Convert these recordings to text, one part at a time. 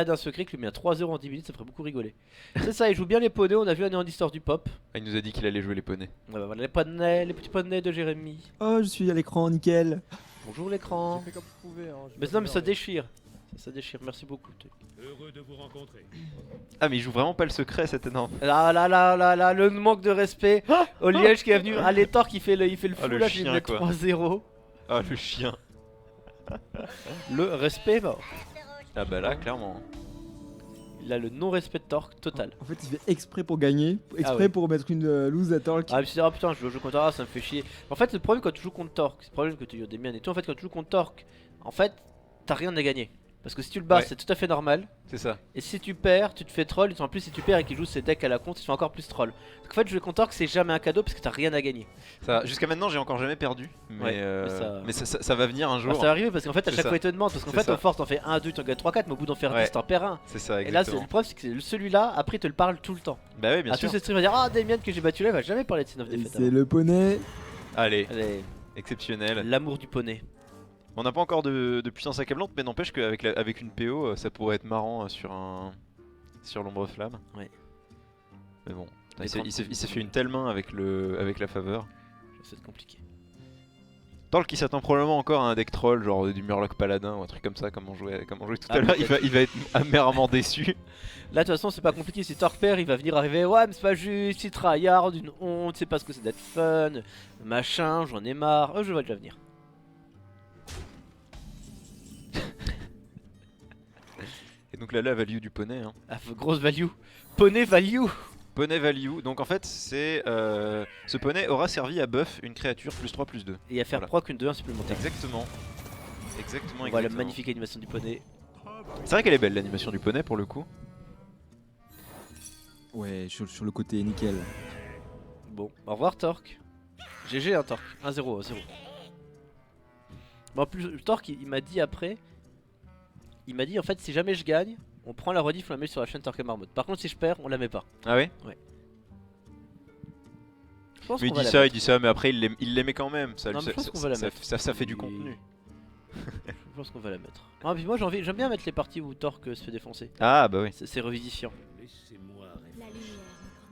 d'un secret qui lui met un 3-0 en 10 minutes, ça ferait beaucoup rigoler. C'est ça, il joue bien les poneys, on a vu un néant d'histoire du pop. Ah, il nous a dit qu'il allait jouer les poneys. Ouais, bah voilà, les poneys, les petits poneys de Jérémy. Oh, je suis à l'écran, nickel. Bonjour l'écran. J'ai fait comme vous pouvez. Hein, j'ai Mais pas non, mais fait ça rien. déchire. Ça déchire, merci beaucoup. Heureux de vous rencontrer. Ah, mais il joue vraiment pas le secret, c'est énorme. Là, le manque de respect au Liège qui est venu. Ah, les torts qui il fait le fou le là, qui chien, met quoi. 3-0. Ah, le chien. Le respect est mort. Ah, bah là, clairement. Il a le non-respect de Torque total. En fait, il fait exprès pour gagner, exprès ouais. pour mettre une loose à Torque. Ah, je me suis dit, ah putain, je joue contre Torque, ça me fait chier. En fait, le problème quand tu joues contre Torque, c'est le problème que tu as des miennes et tout. En fait, quand tu joues contre Torque, en fait, t'as rien à gagner. Parce que si tu le bats, Ouais. c'est tout à fait normal. C'est ça. Et si tu perds, tu te fais troll. En plus, si tu perds et qu'il joue ses decks à la con, tu te fais encore plus troll. Donc en fait, jouer contre Torque, c'est jamais un cadeau parce que t'as rien à gagner. Ça, jusqu'à maintenant, j'ai encore jamais perdu. Mais, Ouais, mais ça va venir un jour. Alors, ça va arriver parce qu'en fait, à C'est chaque ça. fois, il te demande. Parce qu'en C'est fait, ça. au force, t'en fais 1, 2, t'en gagnes 3, 4. Mais au bout d'en faire Ouais. 10, t'en perds un. C'est ça, Et là, exactement. le problème, c'est que celui-là, après, il te le parle tout le temps. Bah oui, bien À sûr. tous ces streams, il va dire, ah, Damien que j'ai battu là, il va jamais parler de 9 Et défaites. c'est le poney. Allez, Allez, exceptionnel. l'amour du poney. On n'a pas encore de puissance accablante, mais n'empêche qu'avec avec une PO, ça pourrait être marrant sur l'ombre flamme. Ouais. Mais bon, putain, Mais il s'est fait une telle main avec la faveur. C'est compliqué. Torque qui s'attend probablement encore à un deck troll, genre du Murloc Paladin ou un truc comme ça, comme on jouait tout Ah, à l'heure. peut-être. Il va être amèrement déçu. Là, de toute façon, c'est pas compliqué. Si Torque perd, il va venir arriver. Ouais, mais c'est pas juste, c'est tryhard, une honte, c'est pas ce que c'est d'être fun, machin, j'en ai marre. Je vois déjà venir. Et donc là, la value du poney. Hein. Ah, grosse value. Poney value. Poney value, donc en fait, c'est ce poney aura servi à buff une créature +3/+2. Et à faire Voilà. proc une 2-1 supplémentaire. Exactement. Exactement, On voit la exactement. magnifique animation du poney. C'est vrai qu'elle est belle l'animation du poney pour le coup. Ouais, sur le côté, nickel. Bon, au revoir Torque. GG un Torque. 1-0, 0. Bon, en plus, Torque, il m'a dit après. Il m'a dit en fait, si jamais je gagne, on prend la rediff, on la met sur la chaîne Torque et Marmotte. Par contre, si je perds, on la met pas. Ah ouais. Je pense Mais qu'on va la mettre. il dit ça, mais après il l'aimait quand même. Ça, Non, mais je pense qu'on va la mettre. ça fait du Et- contenu. Je pense qu'on va la mettre. Ah, puis moi, j'aime bien mettre les parties où Torque se fait défoncer. Ah bah oui. C'est revivifiant. Laissez-moi La réfléchir. lumière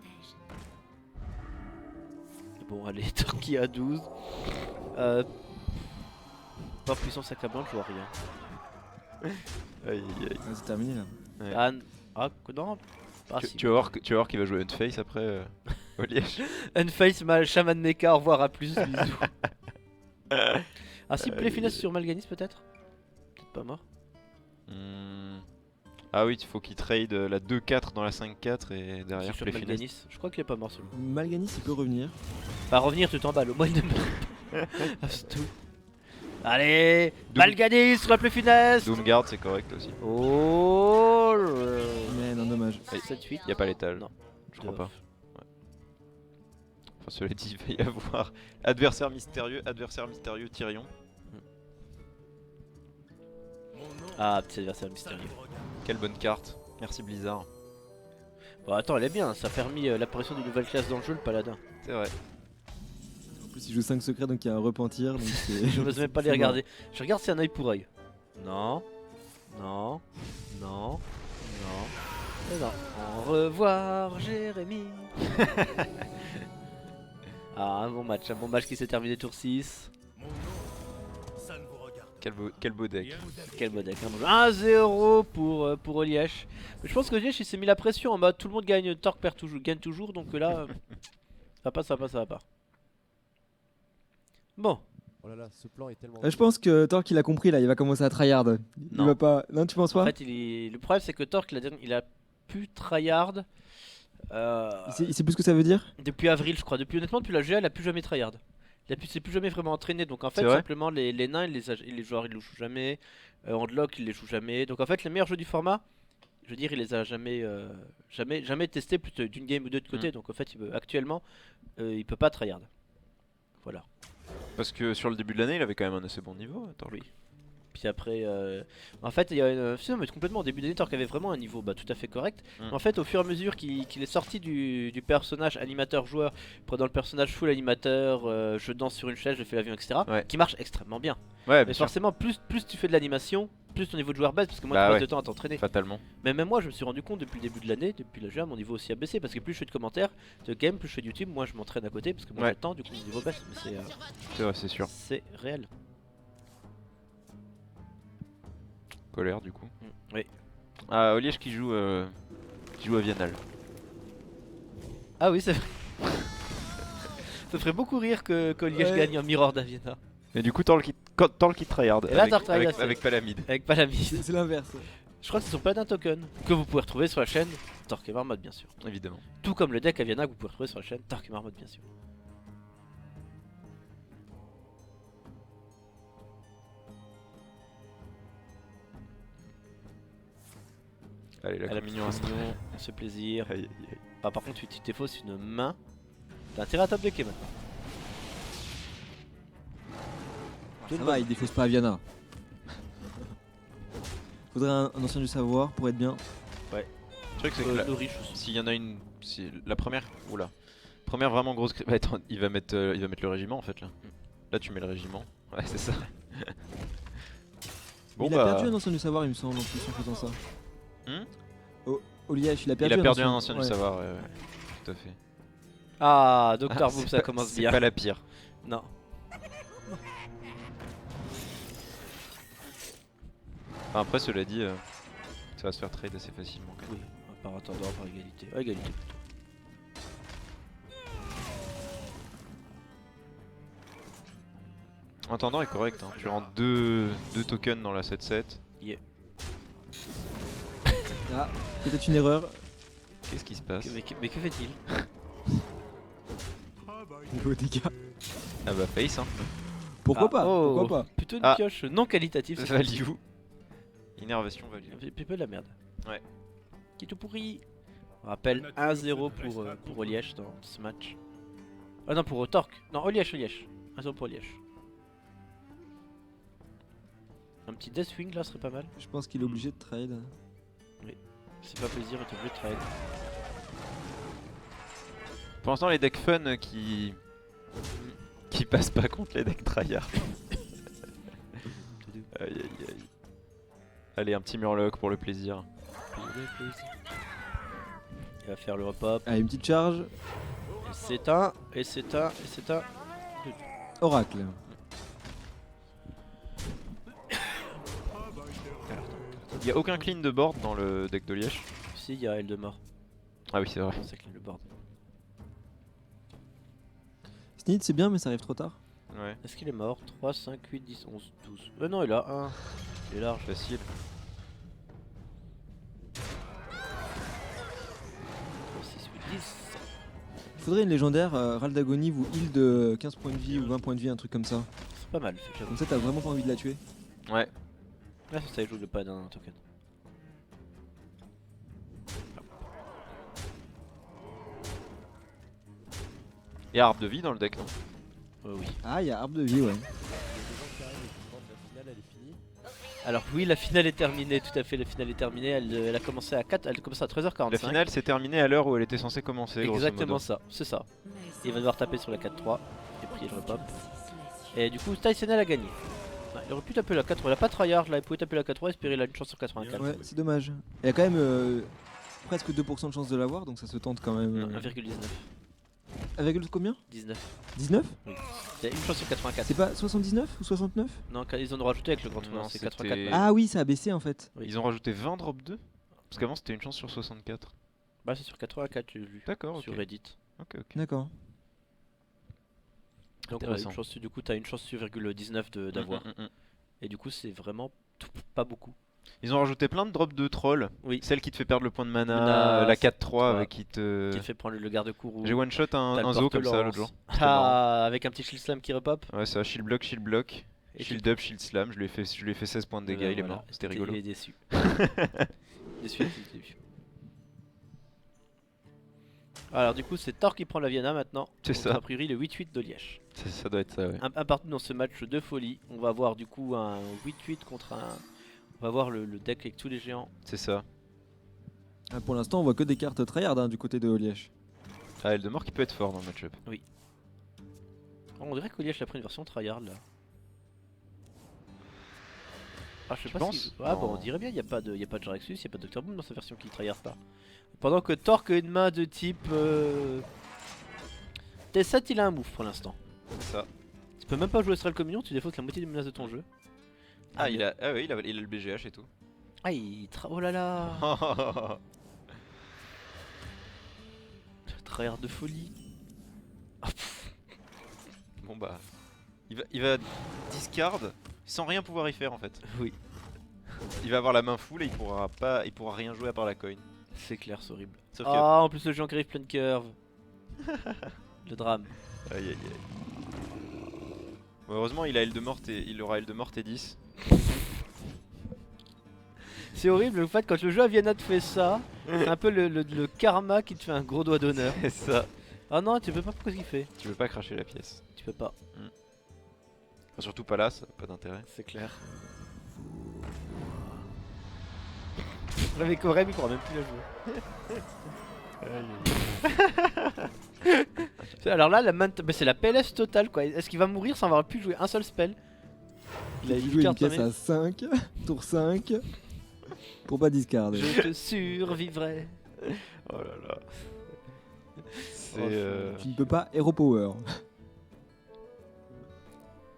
me protège. Bon, allez, Torque à 12. Pas puissance accablante, je vois rien. Aïe, aïe, aïe. Ah, c'est terminé là. Ouais. Non. Ah, si. Tu vas voir qu'il va jouer Unface après au Liège. Unface, mal, Shaman Mecha, au revoir, à plus, bisous. Ah, si, play finesse sur Malganis peut-être. Peut-être pas mort. Hmm. Ah oui, il faut qu'il trade la 2-4 dans la 5-4 et derrière Sur play finesse. Malganis. Je crois qu'il est pas mort celui. Malganis, il peut revenir. Bah, revenir, tu t'emballes. Au moins, il ne meurt pas. Ah, c'est tout. Allez, Doom- Malganis sur la play finesse. Doomguard c'est correct aussi. Oh, Mais non, dommage. 7-8. Y a pas l'étal. Non. Je crois pas. Enfin cela dit, il va y avoir adversaire mystérieux Tyrion. Ah, petit adversaire mystérieux. Quelle bonne carte. Merci Blizzard. Bon, attends, elle est bien. Ça a permis l'apparition d'une nouvelle classe dans le jeu, le paladin. C'est vrai. En plus, il joue 5 secrets, donc il y a un repentir. Donc c'est- Je n'ose même pas les c'est regarder. Je regarde si un œil pour œil. Non. Non. Non. Non. Et non. Au revoir, Jérémy. Ah, un bon match qui s'est terminé tour 6. Mon nom, ça ne vous regarde. Quel beau deck. Bien. Quel beau deck. 1-0 pour Olièche. Mais je pense que Olièche il s'est mis la pression en mode tout le monde gagne, Torque perd toujours, gagne toujours. Donc là, ça va pas. Bon. Oh là là, ce plan est tellement. Je pense que Torque il a compris là, il va commencer à tryhard. Il Non. va pas. Non, tu penses pas En fait, le problème c'est que Torque, il a pu tryhard. Il sait plus ce que ça veut dire. Depuis avril, je crois. Honnêtement, depuis la GA, il a plus jamais tryhard. C'est plus jamais vraiment entraîné. Donc en fait, C'est vrai simplement, les nains, les joueurs, ils les jouent jamais. Handlock, il les joue jamais. Donc en fait, les meilleurs jeux du format, je veux dire, il les a jamais testés plus d'une game ou deux de côté. Donc en fait, actuellement, il peut pas tryhard. Voilà. Parce que sur le début de l'année, il avait quand même un assez bon niveau. Attends, Oui. Puis après, en fait, il y a non, mais complètement au début d'année, Torque avait vraiment un niveau tout à fait correct. Mm. En fait, au fur et à mesure qu'il est sorti du personnage animateur-joueur, prenant le personnage full animateur, je danse sur une chaise, je fais l'avion, etc., Ouais. qui marche extrêmement bien. Ouais, Mais bien sûr. forcément, plus tu fais de l'animation, plus ton niveau de joueur baisse, parce que moi, Bah tu passes ouais. de temps à t'entraîner. Fatalement. Mais même moi, je me suis rendu compte depuis le début de l'année, depuis le jeu, mon niveau aussi a baissé, parce que plus je fais de commentaires, de game, plus je fais de YouTube, moi je m'entraîne à côté, parce que moi Ouais. j'ai le temps, du coup mon niveau baisse. Mais C'est vrai, c'est sûr. c'est réel. Colère du coup. Oui. Ah, Oliège qui joue à Vianal. Ah oui, c'est vrai. Ça ferait beaucoup rire que Liège Ouais. gagne en Mirror d'Aviena. Et du coup, Torl qui tryhard. Et là, avec, Torl tryhard, avec, c'est- avec Palamide. Avec Palamide. C'est l'inverse. Je crois que ce sont plein d'un token que vous pouvez retrouver sur la chaîne Torque et Marmot, bien sûr. Évidemment. Tout comme le deck Aviana que vous pouvez retrouver sur la chaîne Torque et Marmot, bien sûr. Allez, la À la communion petite communion, on se fait plaisir. Aïe, aïe, aïe. Ah, par contre, tu t'es fausses une main. T'as intérêt à top decker maintenant. Ça va, il défausse pas Aviana. Faudrait un ancien du savoir pour être bien. Le truc, c'est que là, Le riche aussi. s'il y en a une. La première. Oula. Première vraiment grosse. Bah, attends, il va mettre le régiment en fait là. Là, tu mets le régiment. Ouais, c'est ça. Il a perdu un ancien du savoir, il me semble, en plus, en faisant ça. Oliège, il a perdu, Il a perdu un ancien du ouais. savoir, ouais. Tout à fait. Ah, Dr. Ah, Boom, c'est ça pas- commence C'est bien. pas la pire. Non. Enfin, après, cela dit, ça va se faire trade assez facilement quand même. Oui, par attendant, par égalité. Ah, égalité plutôt. Intendant est correct, hein. Tu rentres deux tokens dans la 7-7. Ah, peut-être une erreur. Qu'est-ce qui se passe? Mais que fait-il? Niveau dégâts. Ah bah face hein. Pourquoi Ah, pas oh, Pourquoi pas Plutôt une Ah. pioche non qualitative. cette fois-ci. Value. Innervation value. Un peu de la merde. Ouais. Qui est tout pourri. On rappelle 1-0 pour Oliège dans ce match. Ah non, pour Torque. Non, Oliège. 1-0 pour Oliège. Un petit Deathwing là serait pas mal. Je pense qu'il est obligé de trade. C'est pas plaisir, il est obligé de trade. Pour l'instant les decks fun qui passent pas contre les decks tryhard. Aïe aïe aïe. Allez un petit murloc pour le plaisir. Il va faire le repop. Ah, une petite charge. Et c'est un. Oracle. Il y a aucun clean de board dans le deck de Liège. Si, il y a elle de mort. Ah oui c'est vrai. C'est clean le board. Snid, c'est bien, mais ça arrive trop tard. Ouais. Est-ce qu'il est mort? 3, 5, 8, 10, 11, 12. Non, il a 1. Il est large. Facile. 3, 6, 8, 10. Faudrait une légendaire, Ral d'Agonie vous heal de 15 points de vie ou 20 points de vie, un truc comme ça. C'est pas mal, j'avoue. Comme ça, t'as vraiment pas envie de la tuer. Ouais. Là, ça joue le pas d'un token. Et arbre de vie dans le deck non? Oui. Ah, il y a arbre de vie, ouais. Il y a des gens qui arrivent et qui demandent la finale, elle est finie. Alors oui, la finale est terminée, tout à fait, la finale est terminée. Elle a commencé à 4, elle a commencé à 13h45. La finale s'est terminée à l'heure où elle était censée commencer. grosso Exactement modo. ça, c'est ça. Il va devoir taper sur la 4-3 et prier le repop. Et du coup, Tysonel a gagné. Ouais, il aurait pu taper la 4, il a pas tryhard là, il pouvait taper la 4-3 et espérer il a une chance sur 84. Ouais, c'est dommage. Il y a quand même presque 2% de chance de l'avoir, donc ça se tente quand même. 1,19. Avec combien 19. 19 Il y a une chance sur 84. C'est pas 79 ou 69 Non, ils ont rajouté avec le grand tournoi, Non, c'est c'était- 84. Ah oui, ça a baissé en fait. Oui. Ils ont rajouté 20 drop 2? Parce qu'avant c'était une chance sur 64. Bah, c'est sur 84, j'ai vu. D'accord, ok. Sur Reddit. Ok. D'accord. Donc, Intéressant. une chance, du coup, t'as une chance sur 0,19 d'avoir. Et du coup, c'est vraiment pas beaucoup. Ils ont rajouté plein de drops de troll. Oui. Celle qui te fait perdre le point de mana, Mana, la 4-3 ouais. qui te. Qui te fait prendre le garde-coup rouge. J'ai one shot T'as le un zo comme ça porte-lance. l'autre jour. C'était marrant. Ah, avec un petit shield slam qui repop. Ouais, ça, shield block, Et shield up, shield slam. Je lui ai fait 16 points de dégâts, il est mort. C'était rigolo. Il est déçu. Déçu depuis le début. Alors du coup c'est Thor qui prend la Viana maintenant. C'est Donc, ça. A priori le 8-8 de Liège. Ça doit être ça, ouais. Un partout dans ce match de folie. On va avoir du coup un 8-8 contre un... On va voir le deck avec tous les géants. C'est ça. Ah, pour l'instant, on voit que des cartes tryhard hein, du côté de Liège. Ah, Eldemort qui peut être fort dans le match-up. Oh, on dirait que Liège a pris une version tryhard là. Ah je sais Tu pas penses si... Ah bon Non. on dirait bien, il n'y a pas de Jaraxus, il n'y a pas de Dr Boom dans sa version qui tryhard pas. Pendant que Torque a une main de type... T7 il a un move pour l'instant. C'est ça. Tu peux même pas jouer Astral Communion, tu défausses la moitié des menaces de ton jeu. Ah, il a le BGH et tout. Ah oh là là. Tryhard de folie. Ah, pff. Bon bah, il va discard sans rien pouvoir y faire en fait. Oui, Il va avoir la main full et il pourra rien jouer à part la coin. c'est clair, c'est horrible. Sauf que, Ah, en plus le géant qui arrive plein de curve. Le drame. aïe aïe aïe. Bon, heureusement il a Eldemort et il aura Eldemort et 10. C'est horrible le fait quand le jeu à Vienna te fait ça. C'est un peu le karma qui te fait un gros doigt d'honneur. C'est ça. Ah non, tu peux pas, pourquoi il fait? Tu veux pas cracher la pièce. Tu peux pas, Enfin, surtout pas là, ça n'a pas d'intérêt. c'est clair. Avec Orem, il pourra même plus la jouer. Alors là, c'est la PLS totale quoi. Est-ce qu'il va mourir sans avoir pu jouer un seul spell? Il a joué une caisse à 5, tour 5, pour pas discard. Je te survivrai. Oh là là. C'est. Tu ne peux pas Hero Power.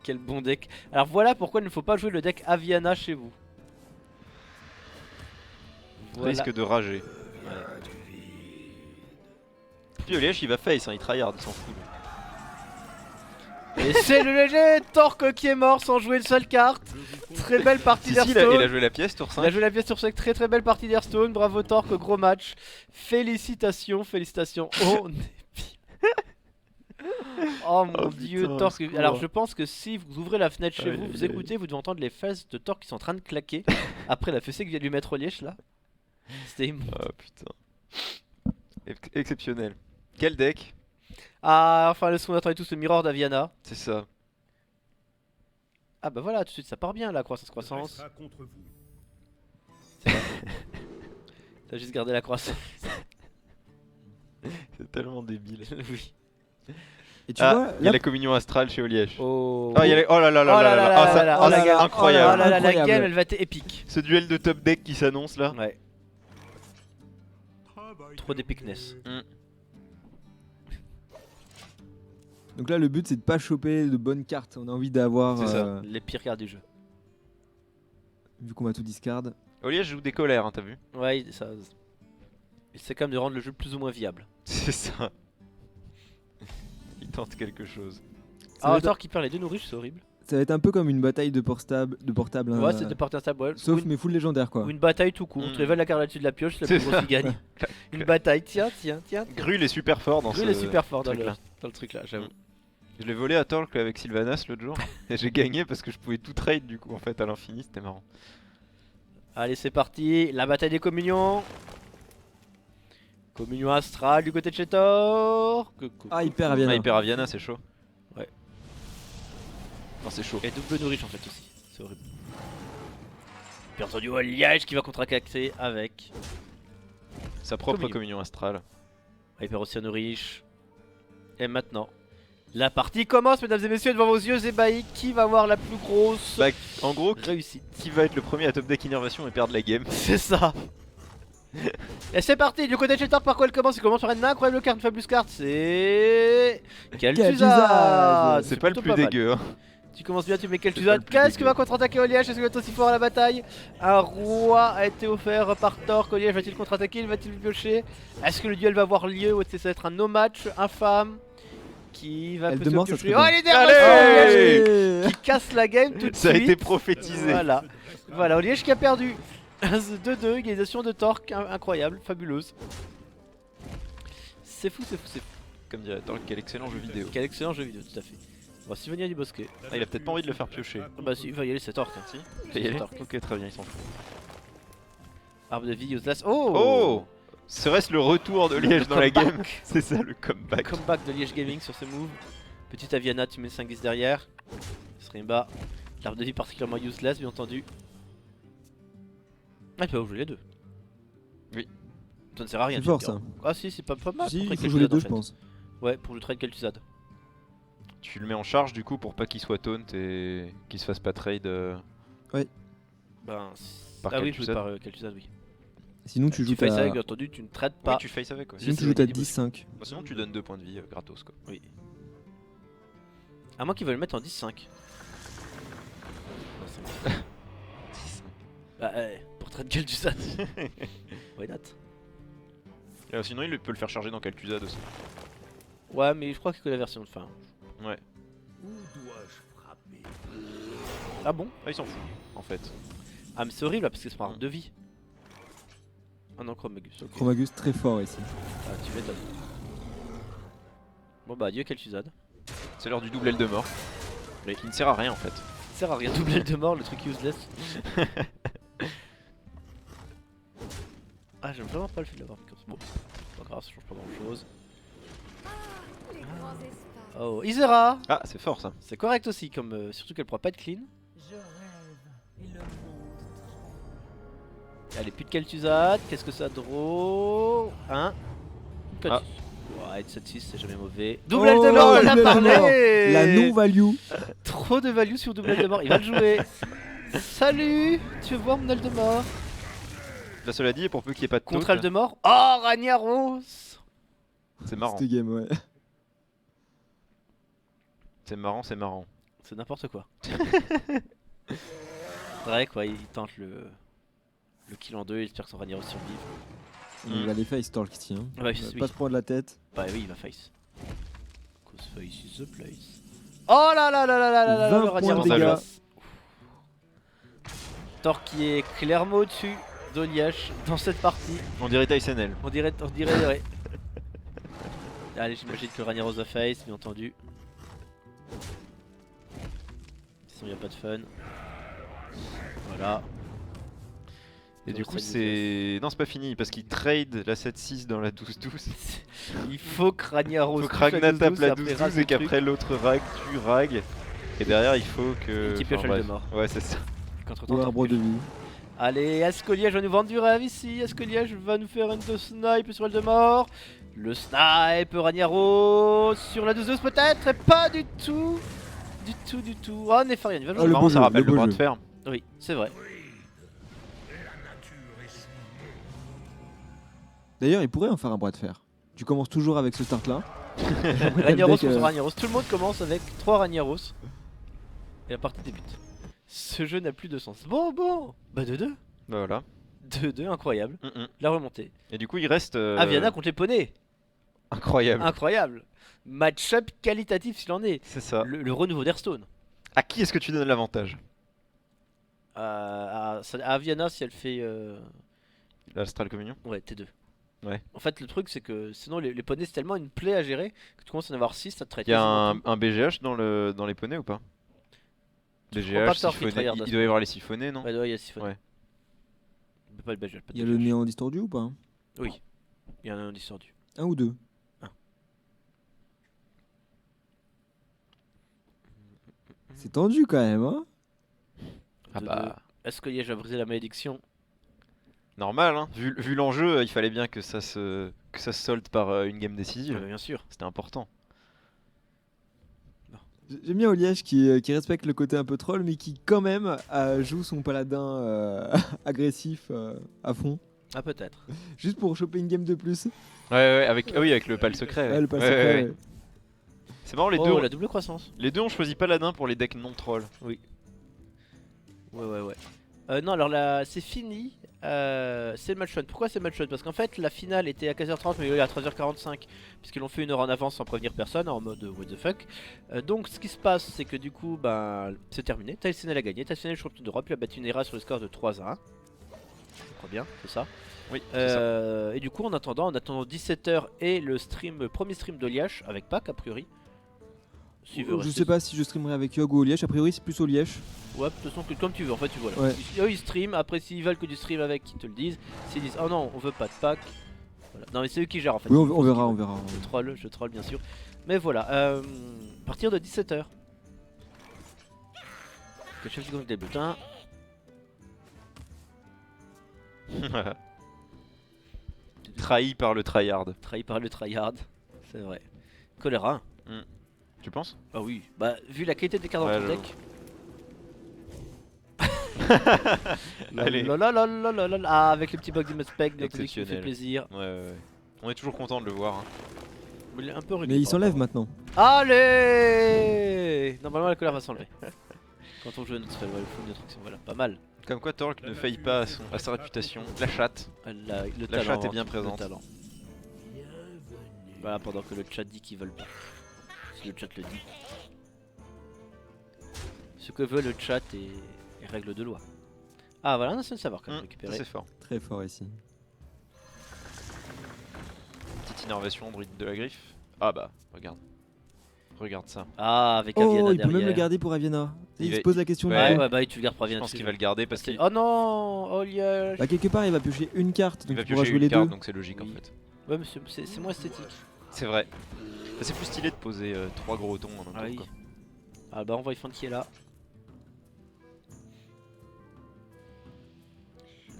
Quel bon deck. Alors voilà pourquoi il ne faut pas jouer le deck Aviana chez vous. Voilà. Risque de rager. Puis le Liège il va face, hein, il tryhard, il s'en fout. Et c'est le léger Torque qui est mort sans jouer une seule carte. Très belle partie Si, il a d'Hearthstone. joué la pièce, tour Il a 5. joué la pièce sur 5, très belle partie d'Hearthstone. Bravo Torque, gros match. Félicitations. Oh, oh mon Oh, dieu, putain, Torque. secours. Alors je pense que si vous ouvrez la fenêtre chez Aïe, vous, aïe, vous aïe. écoutez, vous devez entendre les fesses de Torque qui sont en train de claquer après la fessée que vient de lui mettre au Liège là. C'était immonde. Oh putain. Exceptionnel. Quel deck? Ah, enfin, ce qu'on attendait tous, le Mirror d'Aviana. C'est ça. Ah bah voilà, tout de suite ça part bien la croissance. Restera contre vous. T'as juste gardé la croissance. C'est tellement débile. Oui. Et tu Ah, vois, il y a là, la communion astrale chez Oliège. Oh. Oh, il y a les- oh là là là Oh là là là. Ah, ça- là ah, là c'est là. Oh incroyable. là là, la Incroyable. game elle va être épique. Ce duel de top deck qui s'annonce là. Ouais, trop d'épicness. donc là, le but c'est de pas choper de bonnes cartes. On a envie d'avoir, C'est ça. Les pires cartes du jeu. vu qu'on va tout discard. Oliège joue des colères, hein, t'as vu? Ouais, ça. C'est quand même de rendre le jeu plus ou moins viable. C'est ça. Il tente quelque chose. Ça va Ah, être- Thor qui perd les deux nourriches, c'est horrible. Ça va être un peu comme une bataille de portable hein, Ouais, c'est de porter un stable, ouais. sauf Ou une, mais full légendaire quoi. ou une bataille tout court. Mm. Tu révèles la carte là-dessus de la pioche, c'est la C'est plus grosse qui gagne. Une bataille, tiens. Grul est super fort dans Grul ce est super fort dans truc-là. le truc là, j'avoue. Je l'ai volé à Torque avec Sylvanas l'autre jour et j'ai gagné parce que je pouvais tout trade du coup en fait à l'infini, c'était marrant. Allez, c'est parti, la bataille des communions. Communion astrale du côté de chez Thor. Ah, il perd à Viana. Ah, hyper Aviana, c'est chaud. Ouais. Non, c'est chaud. Et double nourriche en fait aussi, c'est horrible. Bien entendu, Liège qui va contre-attaquer avec. Sa propre Communion. communion astrale. Hyper aussi nourriche. Et maintenant, la partie commence, mesdames et messieurs, devant vos yeux ébahis. Qui va avoir la plus grosse Bah, en gros, réussite? qui va être le premier à top deck innervation et perdre la game? C'est ça. Et c'est parti, du côté de chez Thor, par quoi elle commence? Il commence par une incroyable carte, une fabuleuse carte, c'est... Kel'Thuzad. C'est pas le plutôt plus mal. dégueu. Hein. Tu commences bien, tu mets C'est Kel'Thuzad. pas le plus Qu'est-ce que dégueu. va contre-attaquer Oliège? Est-ce qu'il va être aussi fort à la bataille? Un roi a été offert par Thor. Oliège va-t-il contre-attaquer? Va-t-il piocher? Est-ce que le duel va avoir lieu ou est-ce que ça va être un no-match infâme? Qui va Elle peut-être demande, ça piocher? serait Oh, bon. il est derrière Allez Oliège qui casse la game tout de Ça a suite. été prophétisé. Voilà, voilà, Oliège qui a perdu. 2-2, égalisation de Torque, incroyable, fabuleuse. C'est fou, c'est fou, c'est fou. Comme dirait Torque, quel excellent jeu vidéo. Quel excellent jeu vidéo, tout à fait. Bon, Sylvania du Bosquet. Ah, il a peut-être pas envie de le faire piocher. Ah bah si, il va y aller, c'est Torque. Hein. Si, C'est y aller. Torque. Ok, très bien, ils s'en foutent. Arbre de vie, useless. Oh, Oh Serait-ce le retour de Liège dans la game? C'est ça le comeback. Comeback de Liège Gaming sur ce move. Petite Aviana, tu mets 5-10 derrière. Srimba. L'arbre de vie particulièrement useless, bien entendu. Ah, il peut jouer les deux. Oui. Ça ne sert à rien. C'est de fort dire. ça. Ah, si, c'est pas mal. Si, pour il trade faut jouer les Kel'Thuzad, deux, en je fait. pense. Ouais, pour le trade Kel'Thuzad. Tu le mets en charge du coup pour pas qu'il soit taunt et qu'il se fasse pas trade. Ben. Par Ah oui, Kel'Thuzad. par Kel'Thuzad, oui. Sinon, tu joues Tu fais ça ta... avec, bien entendu, tu ne traites Oui, pas. tu face avec. Ouais. Sinon, tu c'est joues ta Nibus. 10-5. Bah, sinon tu donnes 2 points de vie gratos quoi. Oui. À moins qu'ils veulent le mettre en 10-5. Non, c'est bon. Bah, pour trade Kel'Thuzad. Why not? Sinon il peut le faire charger dans Kel'Thuzad aussi. Ouais, mais je crois que la version de fin. Ouais. Où dois-je frapper? Ah bon? Ah il s'en fout en fait. Ah, mais c'est horrible là parce que c'est par 2 vies. Ah non, Chromagus. Ok. Chromagus très fort ici. Ah, tu m'étonnes. Bon bah, adieu Kel'Thuzad. C'est l'heure du double aile de mort. Mais qui ne sert à rien en fait. Ça sert à rien, double de mort, le truc useless. Ah, j'aime vraiment pas le fait de l'avoir mis comme ça. Bon, c'est pas grave, ça change pas grand chose. Oh, Isera! Ah c'est fort ça. C'est correct aussi, comme surtout qu'elle pourra pas être clean. Je rêve et le monde Allez, plus de Kel'Thuzad, qu'est-ce que ça draw? Hein? Code Ah. 6. Ouais, 7-6, c'est jamais mauvais. Double aile de Oh, mort, on en double a aile de parlé! mort. La non-value. Trop de value sur double aile de mort, il va le jouer. Salut! Tu veux voir mon aile de mort? Là cela dit, pour peu qu'il n'y ait pas de Contre taunt, aile de mort? Oh, Ragnaros! c'est marrant. Cette game, ouais. C'est marrant, c'est marrant. C'est n'importe quoi. Drake, ouais, il tente le kill en 2, il espère que son Ragnaros survive. Il va les face talk ici. Hein. Ouais, Il va oui. pas se prendre la tête. Bah oui, il va face. Cause face is the place. Oh là là là là là là là, 20 le points Ragnaros de en dégâts. place. Thor qui est clairement au-dessus d'Oliash dans cette partie. On dirait Tyson. On dirait, ouais. Allez, j'imagine que le Ragnaros va face, bien entendu. Sinon, il n'y a pas de fun. Voilà. Et du coup Ça, c'est... Non c'est pas fini parce qu'il trade la 7-6 dans la 12-12. Il faut que Ragnaros Faut que touche la Ragnar tape 12-12 la et après rase 12-12 et le qu'après truc. l'autre rag tue rag. Et derrière il faut que... Et qu'il pioche enfin, elle de bref. mort. Ouais c'est ça. Qu'entre-temps, Ou Thor arbre de pioche. vie. Allez, est-ce que Liège va nous vendre du rêve ici? Est-ce que Liège va nous faire une de snipe sur elle de mort? Le snipe Ragnaros sur la 12-12 peut-être? Et pas du tout. Du tout. Oh, Nefarian, il va jouer. Oh, le Marrant, beau ça jeu, rappelle le le beau bras jeu. de fer. Oui, c'est vrai. D'ailleurs, il pourrait en faire un bras de fer. Tu commences toujours avec ce start là. Ragnaros deck, contre Ragnaros. Tout le monde commence avec 3 Ragnaros. Et la partie débute. Ce jeu n'a plus de sens. Bon, bah 2-2. Bah voilà. 2-2, incroyable. La remontée. Et du coup il reste... Aviana contre les poneys. Incroyable. Incroyable. Match-up qualitatif s'il en est. C'est ça. Le renouveau d'Hearthstone. À qui est-ce que tu donnes l'avantage? À Aviana si elle fait... L'Astral Communion? Ouais, T2. Ouais. En fait, le truc, c'est que sinon, les poneys, c'est tellement une plaie à gérer que tu commences à en avoir 6, ça te traite. Il y a quasiment tout. un BGH dans les poneys ou pas? Je crois pas BGH, que Thor fait siphonné. tryhard à Il ce doit y avoir les siphonnés non? Ouais, il y a siphonné. Ouais. Pas le BGH, pas de Il y a le BGH. néant distordu ou pas? Oui. Il y en a un distordu. Un ou deux? Un. C'est tendu quand même, hein? Ah bah... Est-ce que Liège a brisé la malédiction? Normal hein. Vu l'enjeu, il fallait bien que ça se solde par une game décisive. Bien sûr. C'était important. J'aime bien Oliège qui respecte le côté un peu troll, mais qui quand même joue son paladin agressif à fond. Ah, peut-être. Juste pour choper une game de plus. Ouais, avec, ah oui, avec le pal secret. Ouais, le pass Ouais, secret, ouais, ouais. ouais. C'est marrant, Oh, la double croissance. les deux ont choisi paladin pour les decks non troll. Ouais. Non, alors là, c'est fini. C'est le match one. Pourquoi c'est le match one? Parce qu'en fait, la finale était à 15h30, mais il est à 13h45, puisqu'ils l'ont fait une heure en avance sans prévenir personne, en mode what the fuck. Donc, ce qui se passe, c'est que du coup, ben, c'est terminé. Tyson a gagné. Tyson est le champion d'Europe. Il a battu Nera sur le score de 3-1. Je crois bien, c'est ça. Oui, c'est ça. Et du coup, en attendant 17h et le premier stream de Liège avec Pac, a priori. S'il veut Je rester. sais pas si je streamerai avec Yog ou Oliège. A priori, c'est plus Oliège. Ouais, de toute façon, comme tu veux, en fait, tu vois là. Ouais. Eux ils stream, après s'ils veulent que du stream avec, ils te le disent. S'ils disent oh non, on veut pas de pack, Voilà. Non mais c'est eux qui gèrent en fait. Oui, on verra, on verra. Je troll bien sûr. Mais voilà, à partir de 17h. Le chef du groupe des bulletins. Trahi par le tryhard. Trahi par le tryhard. C'est vrai. Choléra. Tu penses? Ah oui. Bah vu la qualité des cartes dans Ouais, ton j'avoue. deck. Allez. Ah, avec le petit bug du spec, qui me fait Exceptionnel. plaisir. Ouais. On est toujours content de le voir. Hein. Mais il est un peu Mais il s'enlève maintenant. Allez. Normalement la colère va s'enlever. Quand on joue à notre spell, ouais, le full destruction, voilà, pas mal. Comme quoi Torque ne faillit pas à sa réputation. La chatte. Le La chatte est talent, bien le présente. talent. Voilà, pendant que le chat dit qu'ils veulent pas. Si le chat le dit. Ce que veut le chat est règle de loi. Ah voilà, on a de savoir quand même Ça, récupérer. c'est fort. Très fort ici. Petite innervation druide de la griffe. Ah bah, regarde. Regarde ça. Ah, avec Oh, Aviana il peut même le derrière. garder pour Aviana. Il Il va- se pose la question. Ouais. du coup. Ouais, bah tu le gardes pour Je Aviana. pense qu'il va le garder parce qu'il Oh non, oh liège. Bah, quelque part, il va piocher une carte, donc va il pourra piocher jouer une les carte, deux. donc c'est logique Oui. en fait. Ouais, mais c'est moins esthétique. C'est vrai. Bah, c'est plus stylé de poser 3 gros tons en même Ah temps. oui. Quoi. Ah bah on voit Ifan qui est là.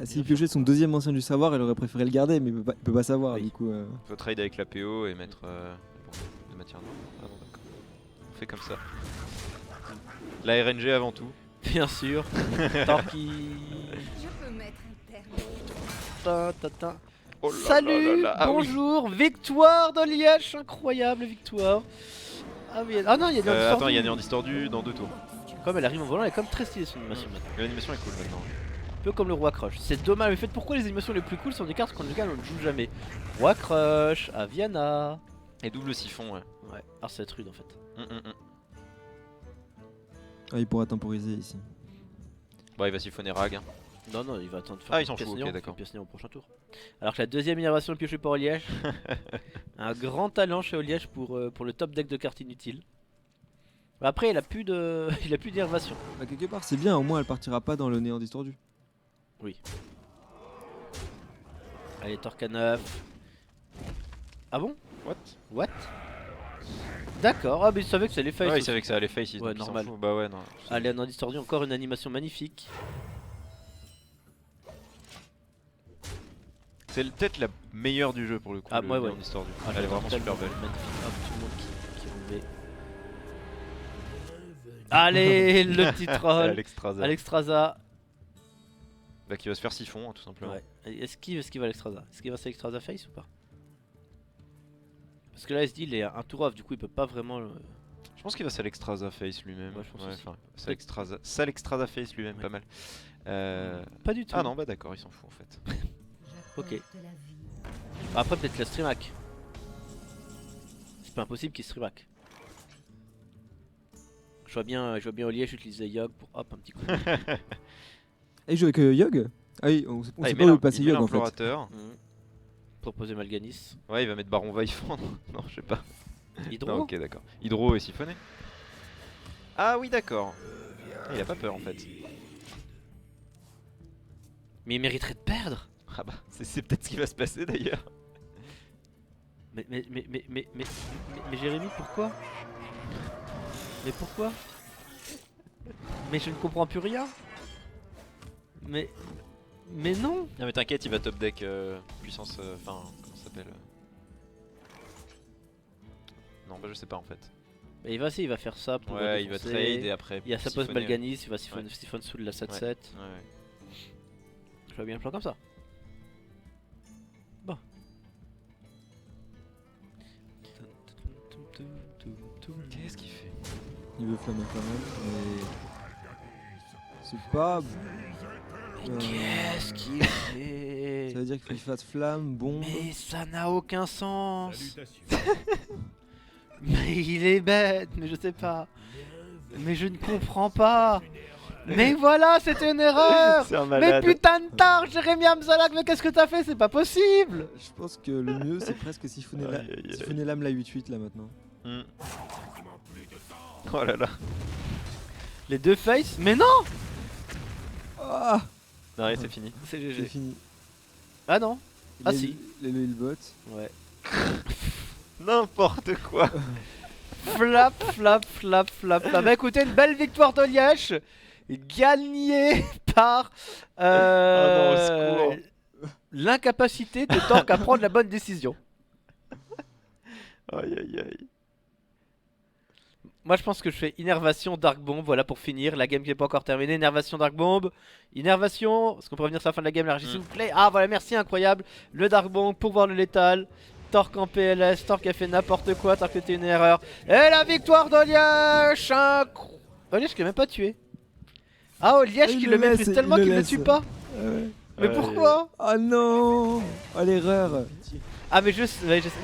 Ah, s'il piochait son deuxième ancien du savoir, il aurait préféré le garder, mais il peut pas savoir Oui. du coup. Faut trade avec la PO et mettre de matière noire. Ah non, d'accord. On fait comme ça. La RNG avant tout. Bien sûr. Torki. Je peux mettre un terme. Ta. Oh là Salut, là là. Ah oui. bonjour, victoire de Liège, incroyable victoire. Ah oui, ah non, il y a des Attends, il y a Néant distordu dans 2 tours. Comme elle arrive en volant, elle est comme très stylée son animation maintenant. L'animation est cool maintenant. Un peu comme le roi Crush. C'est dommage, mais faites pourquoi les animations les plus cool sont des cartes contre lesquelles on ne joue jamais. Roi Crush, Aviana. Et double siphon, ouais. Ouais, alors c'est rude en fait. Ah, il pourra temporiser ici. Bon, il va siphonner Rag. Hein. Non, il va attendre de faire Ah, une il s'en pièce fout, ok, néant, d'accord. une pièce néant au prochain tour. Alors que la deuxième innervation piochée par Liège. Un grand talent chez Liège pour le top deck de cartes inutiles. Bah après, il a plus de, il a plus d'innervation. Bah, quelque part, c'est bien, au moins elle partira pas dans le néant distordu. Allez, Torque à 9. Ah bon? What? D'accord, ah mais il savait que ça allait faire. Ouais, il savait que ça allait face. Ouais, normal. Bah ouais, non. Allez, en distordu, encore une animation magnifique. C'est peut-être la meilleure du jeu pour le coup. Ah, le moi, ouais. Néant distordu. Ah, Elle est vraiment tellement super belle. magnifique. Hop, tout le monde qui roulait. Allez, le petit troll. Alexstrasza. Alexstrasza. Bah, qui va se faire siphon, hein, tout simplement. Ouais. Est-ce qu'il va Alexstrasza? Est-ce qu'il va Alexstrasza face ou pas? Parce que là, il se dit, il est un tour off, du coup, il peut pas vraiment. Je pense qu'il va s'Alexstrasza face lui-même. Ouais, je pense aussi. enfin, s'Alexstrasza face lui-même, Ouais. pas mal. Pas du tout. Ah non, bah d'accord, il s'en fout en fait. Ok. J'apporte la vie. Après, peut-être la streamac. C'est pas impossible qu'il streamac. Je vois bien au liège, j'utilisais Yog pour hop un petit coup. Et il joue avec Yogg. Ah oui, on sait Ah, pas il où met il passer Yogg en fait. l'implorateur. Proposer Malganis. Ouais, il va mettre Baron Vaifan. Non, je sais pas. Hydro. Non, ok, d'accord. Hydro et siphonné. Ah oui, d'accord. Ah, il a pas peur en fait. Mais il mériterait de perdre. Ah bah, c'est peut-être ce qui va se passer d'ailleurs. Mais Jérémy, pourquoi? Mais pourquoi? Mais je ne comprends plus rien. Mais non. Non mais t'inquiète, il va top deck puissance, enfin, comment ça s'appelle Non, bah je sais pas en fait. Mais il va faire ça pour. Ouais, il va défoncer. trade et après. Il y a sa pose siphonner. Malganis, il va siphonner sous de la 7-7. Ouais. Je vois bien le plan comme ça. Bon. Qu'est-ce qu'il fait? Il veut flamme infernale, mais. C'est pas. Qu'est-ce qu'il fait? Ça veut dire qu'il faut qu'il fasse flamme, bombe. Mais ça n'a aucun sens. Salutations. Mais il est bête, mais je sais pas. Mais je ne comprends pas. Mais voilà, c'était une erreur. C'est un Mais malade. putain de tard, Jérémy Amzalak, mais qu'est-ce que t'as fait? C'est pas possible. Je pense que le mieux c'est presque siphonner Aïe, aïe, aïe. siphonner l'âme la 8-8 là maintenant. Hmm. Oh là là. Les deux faces? Mais non. Ah, Non, ouais, c'est fini. C'est c'est GG. fini. Ah non. Il Ah est- si. Les healbot. Ouais. N'importe quoi. Flap, flap, flap, flap, flap. Bah écoutez, une belle victoire de Liège, gagnée par Oh non, au secours. l'incapacité de Torque à prendre la bonne décision. Aïe aïe aïe. Moi je pense que je fais Innervation Dark Bomb, voilà pour finir, la game qui n'est pas encore terminée, Innervation Dark Bomb, Innervation, est-ce qu'on peut revenir sur la fin de la game, la régie s'il vous plaît? Ah voilà, merci, incroyable, le Dark Bomb pour voir le létal, Torque en PLS, Torque a fait n'importe quoi, Torque était une erreur, et la victoire d'Oliège, Oliège qui est même pas tué. Ah Oliège Il qui le le laisse, méprise tellement il le qu'il ne le laisse. tue pas. Mais Ouais. pourquoi? Oh non. Oh l'erreur. Ah mais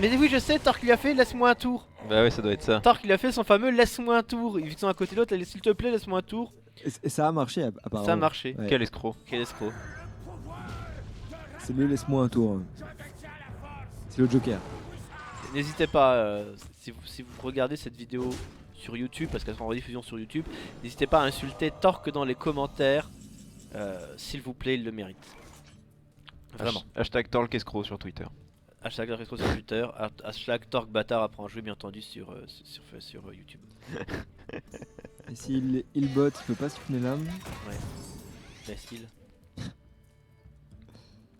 mais oui je sais, Torque lui a fait laisse-moi un tour. Bah ouais, ça doit être ça. Torque lui a fait son fameux laisse-moi un tour, ils sont à côté de l'autre, s'il te plaît laisse-moi un tour. Et ça a marché apparemment. Ça a marché. Ouais. Quel escroc. Quel escroc. C'est le laisse-moi un tour. C'est le Joker. N'hésitez pas, si vous regardez cette vidéo sur YouTube, parce qu'elle sera en rediffusion sur YouTube, n'hésitez pas à insulter Torque dans les commentaires. S'il vous plaît, il le mérite. Vraiment. Hashtag Torque escroc sur Twitter. Hashtag Retro sur Twitter, hashtag Torque bâtard apprend à jouer, bien entendu, sur YouTube. Et s'il bot, il peut pas souffler l'âme. Facile.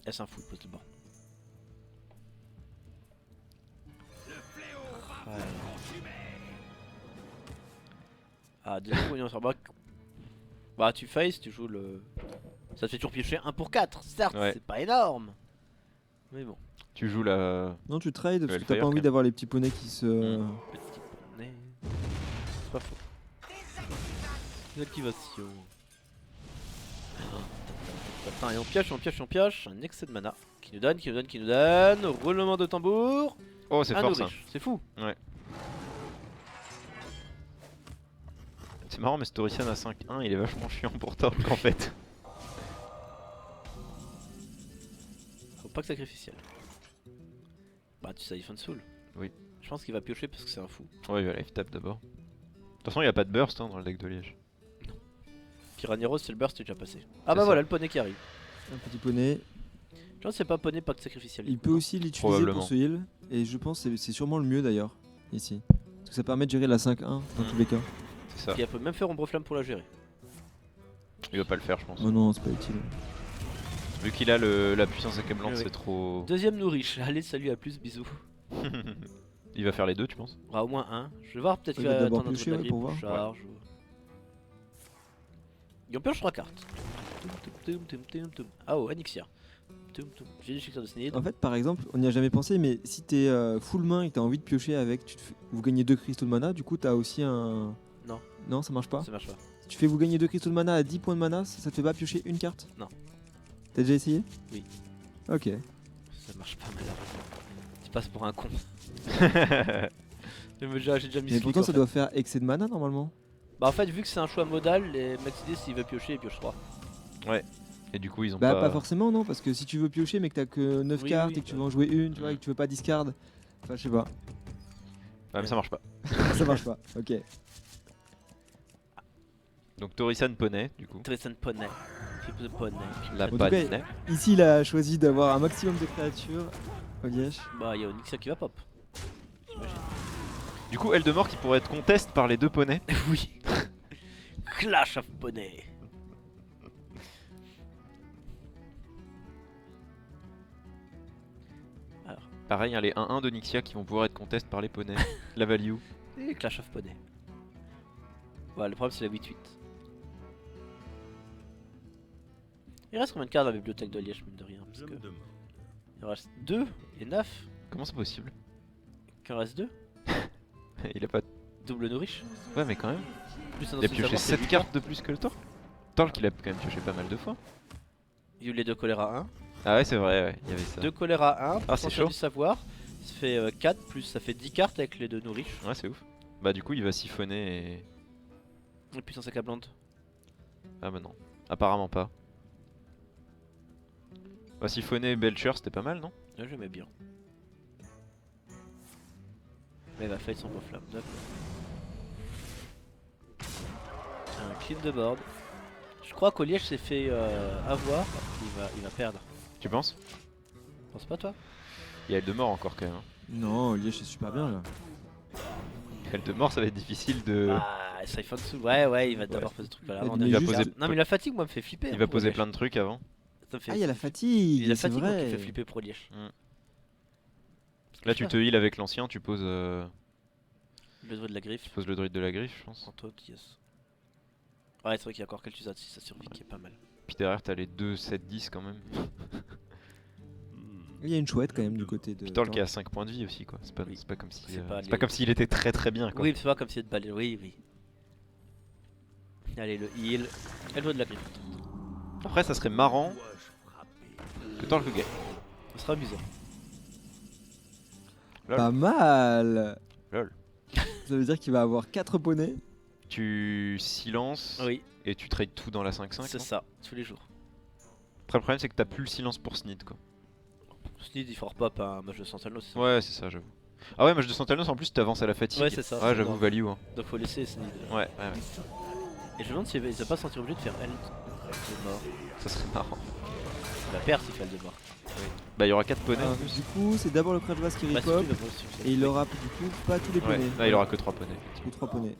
Est-ce un fou, pose le banc. Ouais. Ah, 2 union sur bac. Bah, tu face, tu joues le. Ça te fait toujours piocher 1 pour 4, certes, Ouais. c'est pas énorme. Mais bon. Tu joues la. Non, tu trades parce que Hellfire, t'as pas quand envie même. d'avoir les petits poneys qui se. Petit poney. C'est pas faux. Activation. Attends, et on pioche, un excès de mana. Qui nous donne. Roulement de tambour. Oh, c'est Un fort ça. nourriche, c'est fou. C'est marrant, mais Storician à 5-1, il est vachement chiant pour Torque en fait. Faut pas que sacrificiel. Bah, tu siphon soul. Oui. Je pense qu'il va piocher parce que c'est un fou. Ouais, il va life tap d'abord. De toute façon, il n'y a pas de burst dans le deck de Liège. Piranha Rose, c'est le burst, c'est déjà passé. Ah C'est bah ça. voilà, le poney qui arrive. Un petit poney. Je pense que c'est pas poney, pas que sacrificiel. Il peut aussi l'utiliser Probablement. pour ce heal. Et je pense que c'est sûrement le mieux d'ailleurs. Ici. Parce que ça permet de gérer la 5-1 dans tous les cas. C'est ça. Puis elle peut même faire ombre flamme pour la gérer. Il va pas le faire, je pense. Oh non, c'est pas utile. Vu qu'il a la puissance accablante, Oui. c'est trop. Deuxième nourriche. Allez, salut, à plus, bisous. Il va faire les deux, tu penses? Ah, au moins un. Je vais voir, peut-être Il qu'il va va d'abord attendre un piocher, truc de ouais, la pour grippe ou voir. charge. Et on pioche 3 cartes. Tum. Ah oh, Anixia. J'ai du succès de Snid. En fait, par exemple, on n'y a jamais pensé, mais si t'es full main et que t'as envie de piocher avec, vous gagnez 2 cristaux de mana, du coup t'as aussi un. Non. Non, ça marche pas. Ça marche pas. Si tu fais vous gagner 2 cristaux de mana à 10 points de mana, ça te fait pas piocher une carte? Non. T'as déjà essayé? Oui. Ok. Ça marche pas malheureusement. Tu passes pour un con. J'ai déjà mis Mais ce pourtant, clic, ça en doit faire excès de mana normalement. fait. Bah en fait, vu que c'est un choix modal, les Maxidis s'il veut piocher, il pioche 3. Et du coup, ils ont Bah, pas. pas forcément, non, parce que si tu veux piocher mais que t'as que 9 Oui, cartes oui, et que tu veux en jouer une, tu vois, et que tu veux pas discard. Enfin, je sais pas. Ouais, mais ça marche pas. Ça marche pas. Ok. Donc Torisan poney, du coup. Tristan Poney. Flip the Poney. La En tout cas, poney. Ici, il a choisi d'avoir un maximum de créatures. Oliège. Bah y'a Onyxia qui va pop. J'imagine. Du coup, Eldemort qui pourrait être contest par les deux poneys. Oui. Clash of Poney. Pareil, hein, les 1-1 de Nixia qui vont pouvoir être contest par les poneys. La value. Et Clash of Poney. Voilà, le problème c'est la 8-8. Il reste combien de cartes dans la bibliothèque de Liège, mine de rien? Parce Je que me demande. il en reste 2 et 9. Comment c'est possible? Qu'il en reste 2. Il a pas. Double nourriche. Ouais, mais quand même. Plus un Il a ancien pioché savoir, c'est 7 huit cartes de plus que le Torque. Torque, il a quand même pioché pas mal de fois. Il y a eu les 2 choléra 1. Ah ouais, c'est vrai, ouais, il y avait ça. 2 choléra 1. Ah, c'est ancien chaud. du savoir. Ça fait 4 plus ça fait 10 cartes avec les 2 nourriches. Ouais, c'est ouf. Bah, du coup, il va siphonner et. Et puissance accablante. Ah, bah non. Apparemment pas. Bah, siphonner Belcher, c'était pas mal, non? Là j'aimais bien. Mais il va fight son beau flamme, d'accord. Un clean de board. Je crois qu'Oliège s'est fait avoir. Il va perdre. Tu penses? Pense pas toi? Il y a Eldemort encore quand même. Hein. Non, Liège c'est super bien là. Eldemort, ça va être difficile de. Ah, Siphon Soul, ouais, il va d'abord poser des trucs à l'avant. Mais Il va juste- poser, Non, mais la fatigue, moi, me fait flipper. il hein, va pour poser Liège. plein de trucs avant. Ça me fait- Ah, il y a la fatigue. Il y a la c'est fatigue moi, qui vrai. fait flipper pro Liège. Là, tu te heal avec l'ancien, tu poses, Le druide de la griffe. le druide de la griffe, je pense. Antoine, yes. Ouais, c'est vrai qu'il y a encore Kel'Thuzad si ça survit qui est pas mal. Puis derrière, t'as les 2, 7, 10 quand même. Il y a une chouette quand même du côté de. Puis Torl qui a 5 points de vie aussi, quoi. C'est pas, Oui. c'est pas comme si. C'est pas C'est les- pas comme s'il était très très bien, quoi. Oui, c'est pas comme si de balle. Oui. Allez, le heal. Et le druide de la griffe. Après, ça serait marrant Dois-je frapper? que Torl le gagne. Ça sera amusant. Pas mal. Lol. Ça veut dire qu'il va avoir 4 poneys. Tu silences Oui, et tu trades tout dans la 5-5. c'est non ça, tous les jours. Après, le problème, c'est que t'as plus le silence pour Snid, quoi. Snid, il fort pop un match de Sentinels. c'est ça. Ouais, c'est ça, j'avoue. Ah ouais, match de Sentinels en plus, t'avances à la fatigue. Ouais, c'est ça, Ouais, c'est j'avoue, énorme. value. Hein. Donc faut laisser Snid. Ouais. Et je me demande s'il va pas se sentir obligé de faire Eldemort. Ça serait marrant. Il va perdre s'il fait Eldemort. Bah, il y aura 4 poneys. Alors, du coup, c'est d'abord le Krajvas qui Bah, si tu repop. veux, moi aussi, je sais. Et il aura du coup pas tous les Ouais, poneys. là, il aura que 3 poneys. Ou 3 poneys.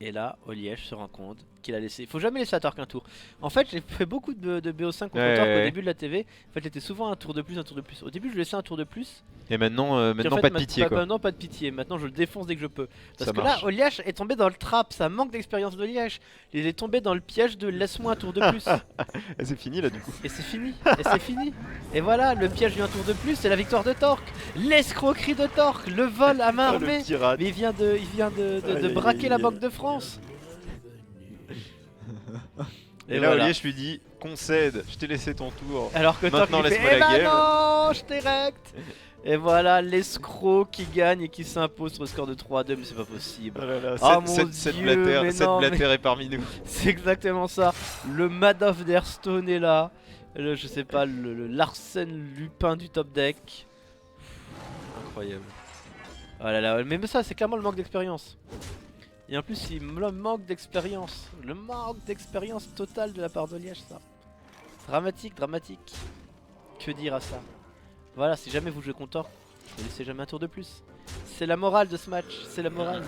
Et là, Oliège se rend compte qu'il a laissé. Il faut jamais laisser à Torque un tour. En fait, j'ai fait beaucoup de BO5 contre Ouais, Torque au ouais. début de la TV. En fait, j'étais souvent un tour de plus, un tour de plus. Au début, je laissais un tour de plus. Et maintenant, Puis en maintenant fait, pas de pitié, quoi. Maintenant, pas de pitié. Maintenant, je le défonce dès que je peux. Parce Ça que marche. là, Oliège est tombé dans le trap. Ça manque d'expérience d'Oliège. Il est tombé dans le piège de laisse-moi un tour de plus. Et c'est fini, là, du coup. Et c'est fini. Et c'est fini. Et voilà, le piège d'un tour de plus, c'est la victoire de Torque. L'escroquerie de Torque. Le vol à main Ah, le armée. pirate. Mais il vient de Aïe, braquer aïe, la aïe. Banque de France. Et là, Olivier, je lui dis concède, je t'ai laissé ton tour. Alors que Torque Maintenant, lui fait, laisse-moi eh la ben game. non, je t'ai rect. Et voilà, l'escroc qui gagne et qui s'impose sur le score de 3-2, mais c'est pas possible. Oh là là, Ah, cette mon Dieu, Blatter, mais cette non, Blatter est parmi nous. C'est exactement ça. Le Madoff d'Airstone est là. Je sais pas, le Larsen Lupin du top deck. Incroyable. Oh là là, mais ça, c'est clairement le manque d'expérience. Et en plus, il me manque d'expérience. Le manque d'expérience totale de la part de Liège, ça. Dramatique, dramatique. Que dire à ça? Voilà, si jamais vous jouez contre Torque, ne laissez jamais un tour de plus. C'est la morale de ce match, c'est la morale.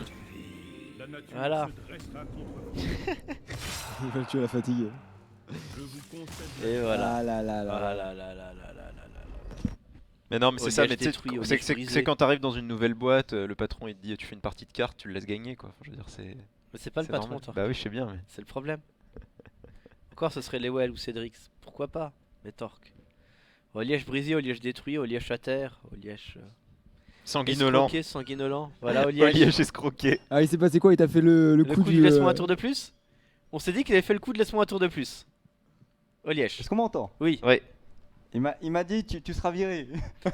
La nature Voilà. se dressera contre vous. Il va tuer la fatigue. Je vous concède Et voilà. Ah là là là. Ah là là là là là là là. Mais non, mais c'est ça, Oliège mais tu sais, détruit, c'est- Oliège c'est brisé. c'est quand t'arrives dans une nouvelle boîte, le patron il te dit tu fais une partie de cartes, tu le laisses gagner, quoi. Enfin, je veux dire, c'est. Mais c'est pas le c'est patron, normal. Torque. Bah oui, je sais bien, mais. C'est le problème. Encore, ce serait Lewell ou Cédrix. Pourquoi pas? Mais Torque. Oliège brisé, Oliège détruit, Oliège à terre, Oliège. Sanguinolent. Escroqué, sanguinolent. Voilà, Oliège. Oliège escroqué. Ah, il s'est passé quoi? Il t'a fait le Le coup coup du laisse-moi un tour de plus. On s'est dit qu'il avait fait le coup de laisse-moi un tour de plus. Oliège. Est-ce qu'on m'entend? Oui. Ouais. Il m'a dit tu seras viré.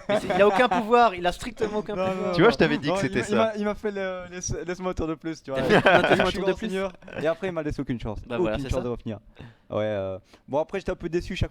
Mais il a aucun pouvoir, il a strictement aucun pouvoir. Tu vois, je t'avais dit que Non, c'était il ça. m'a fait le laisse-moi un tour de plus, tu vois. T'as fait un Je suis tour de grand plus. seigneur, et après il m'a laissé aucune chance. Bah voilà, aucune c'est chance ça. de revenir. Ouais. Bon après j'étais un peu déçu chaque